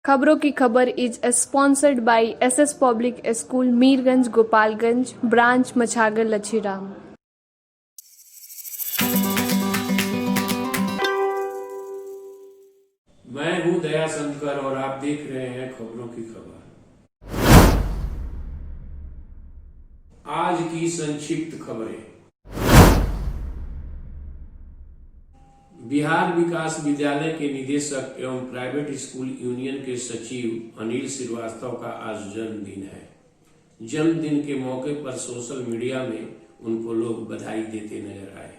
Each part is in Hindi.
खबरों की खबर is sponsored by SS public school Mirganj Gopalganj branch Machhagar Lachhiram. मैं हूं दया शंकर और आप देख रहे हैं खबरों की खबर। आज की संक्षिप्त खबरें। बिहार विकास विद्यालय के निदेशक एवं प्राइवेट स्कूल यूनियन के सचिव अनिल श्रीवास्तव का आज जन्मदिन है। जन्मदिन के मौके पर सोशल मीडिया में उनको लोग बधाई देते नजर आए।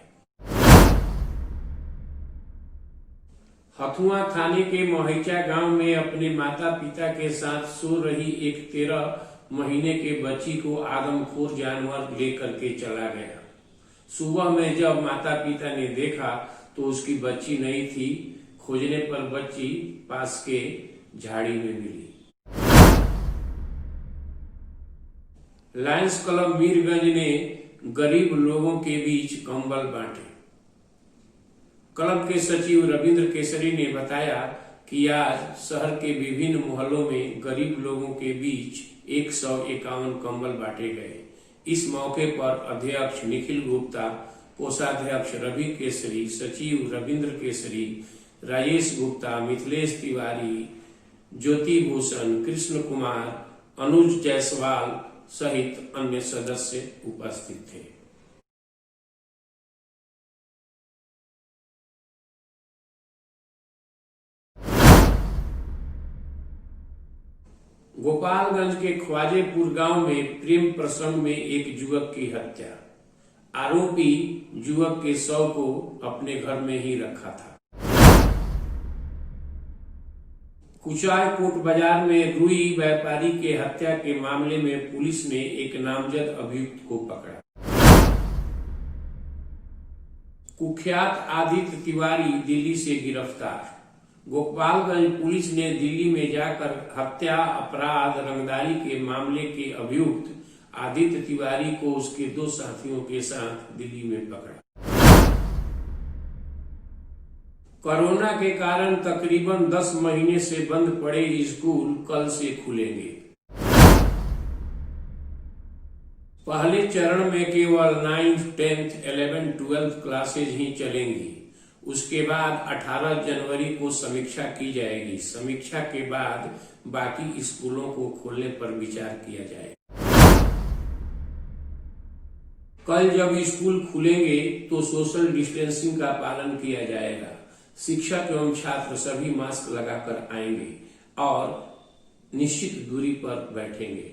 हथुआ थाने के मोहिचा गांव में अपने माता पिता के साथ सो रही एक 13 महीने के बच्ची को आदमखोर जानवर लेकर के चला गया। सुबह में जब माता पिता ने देखा तो उसकी बच्ची नहीं थी। खोजने पर बच्ची पास के झाड़ी में मिली। लायंस क्लब मीरगंज ने गरीब लोगों के बीच कंबल बांटे। क्लब के सचिव रविंद्र केसरी ने बताया कि आज शहर के विभिन्न मोहल्लों में गरीब लोगों के बीच 151 कंबल बांटे गए। इस मौके पर अध्यक्ष निखिल गुप्ता, कोषाध्यक्ष रवि केसरी, सचिव रविंद्र केसरी, राजेश गुप्ता, मिथिलेश तिवारी, ज्योति भूषण, कृष्ण कुमार, अनुज जायसवाल सहित अन्य सदस्य उपस्थित थे। गोपालगंज के ख्वाजेपुर गांव में प्रेम प्रसंग में एक युवक की हत्या। आरोपी युवक के शव को अपने घर में ही रखा था। कुचायकोट बाजार में रुई व्यापारी के हत्या के मामले में पुलिस ने एक नामजद अभियुक्त को पकड़ा। कुख्यात आदित्य तिवारी दिल्ली से गिरफ्तार। गोपालगंज पुलिस ने दिल्ली में जाकर हत्या, अपराध, रंगदारी के मामले के अभियुक्त आदित्य तिवारी को उसके 2 साथियों के साथ दिल्ली में पकड़ा। कोरोना के कारण तकरीबन 10 महीने से बंद पड़े स्कूल कल से खुलेंगे। पहले चरण में केवल 9th, 10th, 11th, 12th classes ही चलेंगी। उसके बाद 18 जनवरी को समीक्षा की जाएगी। समीक्षा के बाद बाकी स्कूलों को खोलने पर विचार किया जाएगा। कल जब स्कूल खुलेंगे तो सोशल डिस्टेंसिंग का पालन किया जाएगा। शिक्षक एवं छात्र सभी मास्क लगाकर आएंगे और निश्चित दूरी पर बैठेंगे।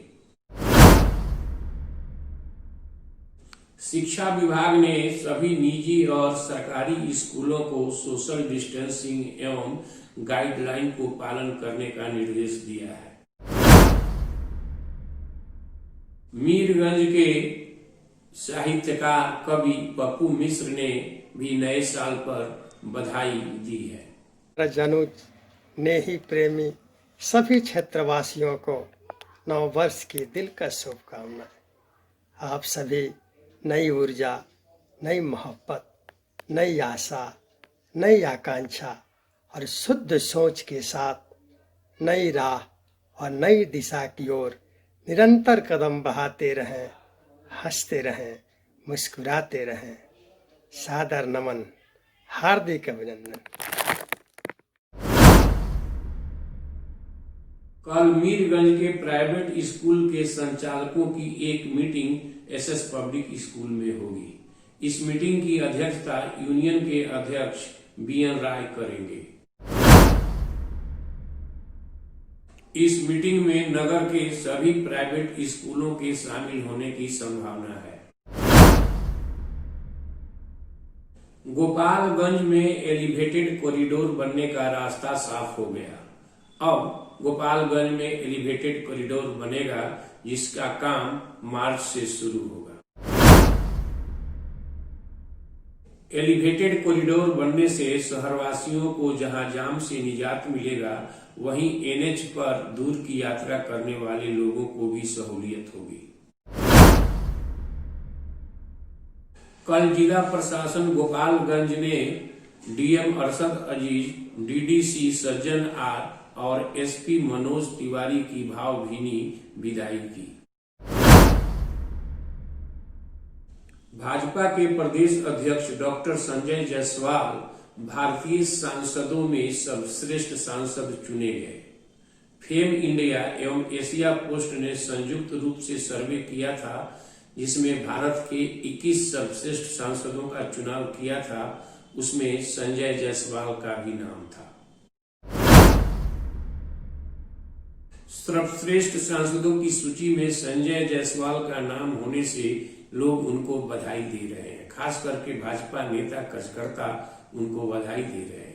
शिक्षा विभाग ने सभी निजी और सरकारी स्कूलों को सोशल डिस्टेंसिंग एवं गाइडलाइन को पालन करने का निर्देश दिया है। मीरगंज के साहित्यकार कवि पप्पू मिश्र ने भी नए साल पर बधाई दी है। जनुज नेही प्रेमी सभी क्षेत्रवासियों को नव वर्ष की दिलकश शुभकामनाएं। आप सभी नई ऊर्जा, नई मोहब्बत, नई आशा, नई आकांक्षा और शुद्ध सोच के साथ नई राह और नई दिशा की ओर निरंतर कदम बढ़ाते रहें, हंसते रहें, मुस्कुराते रहें। सादर नमन, हार्दिक अभिनंदन। कल मीरगंज के प्राइवेट स्कूल के संचालकों की एक मीटिंग एसएस पब्लिक स्कूल में होगी। इस मीटिंग की अध्यक्षता यूनियन के अध्यक्ष बीएन राय करेंगे। इस मीटिंग में नगर के सभी प्राइवेट स्कूलों के शामिल होने की संभावना है। गोपालगंज में एलिवेटेड कॉरिडोर बनने का रास्ता साफ हो गया। अब गोपालगंज में एलिवेटेड कॉरिडोर बनेगा, जिसका काम मार्च से शुरू होगा। एलिवेटेड कॉरिडोर बनने से शहरवासियों को जहां जाम से निजात मिलेगा, वहीं एनएच पर दूर की यात्रा करने वाले लोगों को भी सहूलियत होगी। कल जिला प्रशासन गोपालगंज ने DM Arshad Aziz, DDC Sajjan are, और एसपी मनोज तिवारी की भावभीनी विदाई की। भाजपा के प्रदेश अध्यक्ष डॉक्टर संजय जायसवाल भारतीय सांसदों में सर्वश्रेष्ठ सांसद चुने गए। फेम इंडिया एवं एशिया पोस्ट ने संयुक्त रूप से सर्वे किया था, जिसमें भारत के 21 सर्वश्रेष्ठ सांसदों का चुनाव किया था। उसमें संजय जायसवाल का भी नाम था। सर्वश्रेष्ठ सांसदों की सूची में संजय जायसवाल का नाम होने से लोग उनको बधाई दे रहे हैं। खास करके भाजपा नेता कार्यकर्ता उनको बधाई दे रहे हैं।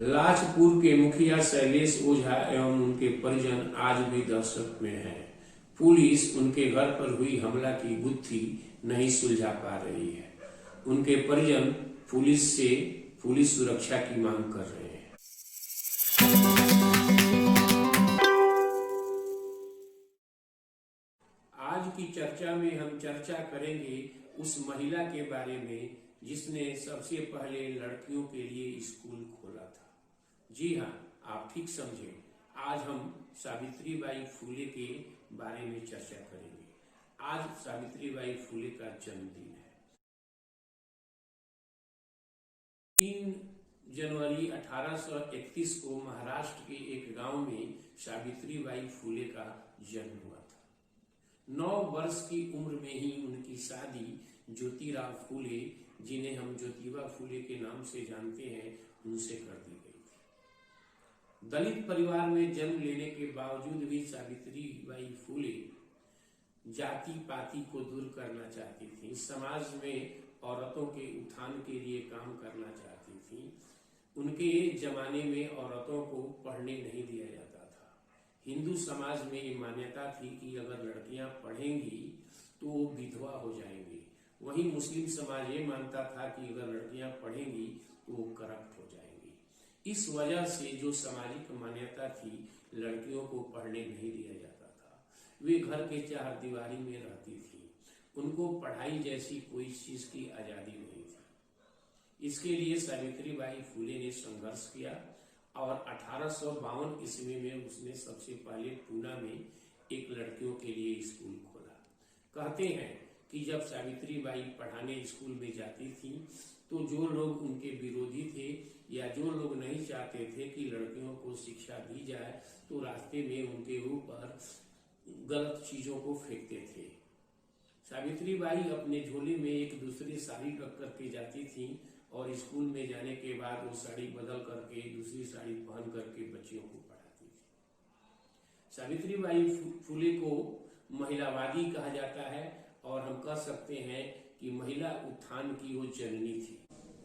लाजपुर के मुखिया शैलेश ओझा एवं उनके परिजन आज भी दहशत में हैं। पुलिस उनके घर पर हुई हमला की गुत्थी नहीं सुलझा पा रही है। उनके परिजन पुलिस से पुलिस सुरक्षा की मांग कर रहे हैं। आज की चर्चा में हम चर्चा करेंगे उस महिला के बारे में जिसने सबसे पहले लड़कियों के लिए स्कूल खोला था। जी हाँ, आप ठीक समझे। आज हम सावित्रीबाई फुले के बारे में चर्चा करेंगे। आज सावित्रीबाई फुले का जन्मदिन है। 3 जनवरी 1831 को महाराष्ट्र के एक गांव में सावित्रीबाई फुले का जन्म हुआ था। 9 वर्ष की उम्र में ही उनकी शादी ज्योतिराव फुले, जिन्हें हम ज्योतिबा फुले के नाम से जानते हैं, उनसे कर दी गई थी। दलित परिवार में जन्म लेने के बावजूद भी सावित्रीबाई फुले जाति पाति को दूर करना चाहती थी। समाज में औरतों के उत्थान के लिए काम करना चाहती थी। उनके जमाने में औरतों को पढ़ने नहीं दिया जाता था। हिंदू समाज में ये मान्यता थी कि अगर लड़कियां पढ़ेंगी तो वो विधवा हो जाएंगी। वहीं मुस्लिम समाज ये मानता था कि अगर लड़कियां पढ़ेंगी तो वो करप्ट हो जाएंगी। इस वजह से जो सामाजिक मान्यता थी, लड़कियों को पढ़ने नहीं दिया जाता था। वे घर के चार दीवारी में रहती थी। उनको पढ़ाई जैसी कोई चीज की आजादी नहीं थी। इसके लिए सावित्रीबाई फुले ने संघर्ष किया और 1852 ईस्वी में उसने सबसे पहले पूना में एक लड़कियों के लिए स्कूल खोला। कहते हैं कि जब सावित्रीबाई पढ़ाने स्कूल में जाती थी तो जो लोग उनके विरोधी थे या जो लोग नहीं चाहते थे कि लड़कियों को शिक्षा दी जाए, तो रास्ते में उनके ऊपर गलत चीजों को फेंकते थे। सावित्रीबाई अपने झोले में एक दूसरी साड़ी रख करके जाती थी और स्कूल में जाने के बाद वो साड़ी बदल करके दूसरी साड़ी पहन करके बच्चियों को पढ़ाती थी। सावित्रीबाई फुले को महिलावादी कहा जाता है और हम कह सकते हैं कि महिला उत्थान की वो जननी थी।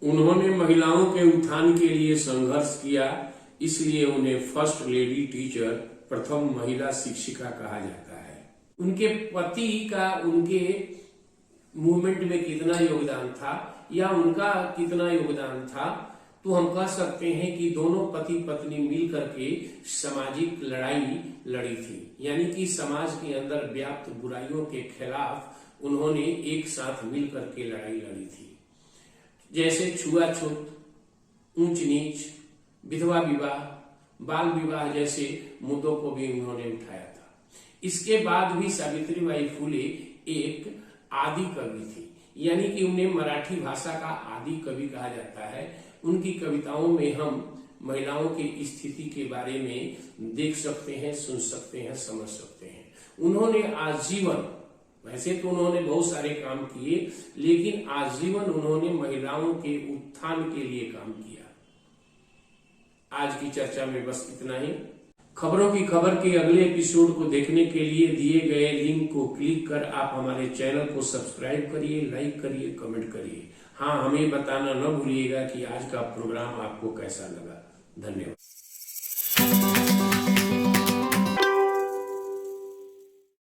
उन्होंने महिलाओं के उत्थान के लिए संघर्ष किया, इसलिए उन्हें फर्स्ट लेडी टीचर, प्रथम महिला शिक्षिका कहा जाता है। उनके पति का उनके मूवमेंट में कितना योगदान था या उनका कितना योगदान था, तो हम कह सकते हैं कि दोनों पति पत्नी मिल करके सामाजिक लड़ाई लड़ी थी। यानी कि समाज के अंदर व्याप्त बुराइयों के खिलाफ उन्होंने एक साथ मिल करके लड़ाई लड़ी थी। जैसे छुआछूत, ऊंच नीच, विधवा विवाह, बाल विवाह जैसे मुद्दों को भी उन्होंने उठाया था। इसके बाद भी सावित्रीबाई फुले एक आदि कवि थी, यानी कि उन्हें मराठी भाषा का आदि कवि कहा जाता है। उनकी कविताओं में हम महिलाओं की स्थिति के बारे में देख सकते हैं, सुन सकते हैं, समझ सकते हैं। उन्होंने आजीवन, वैसे तो उन्होंने बहुत सारे काम किए, लेकिन आजीवन उन्होंने महिलाओं के उत्थान के लिए काम किया। आज की चर्चा में बस इतना ही। खबरों की खबर के अगले एपिसोड को देखने के लिए दिए गए लिंक को क्लिक कर आप हमारे चैनल को सब्सक्राइब करिए, लाइक करिए, कमेंट करिए। हाँ, हमें बताना न भूलिएगा कि आज का प्रोग्राम आपको कैसा लगा। धन्यवाद।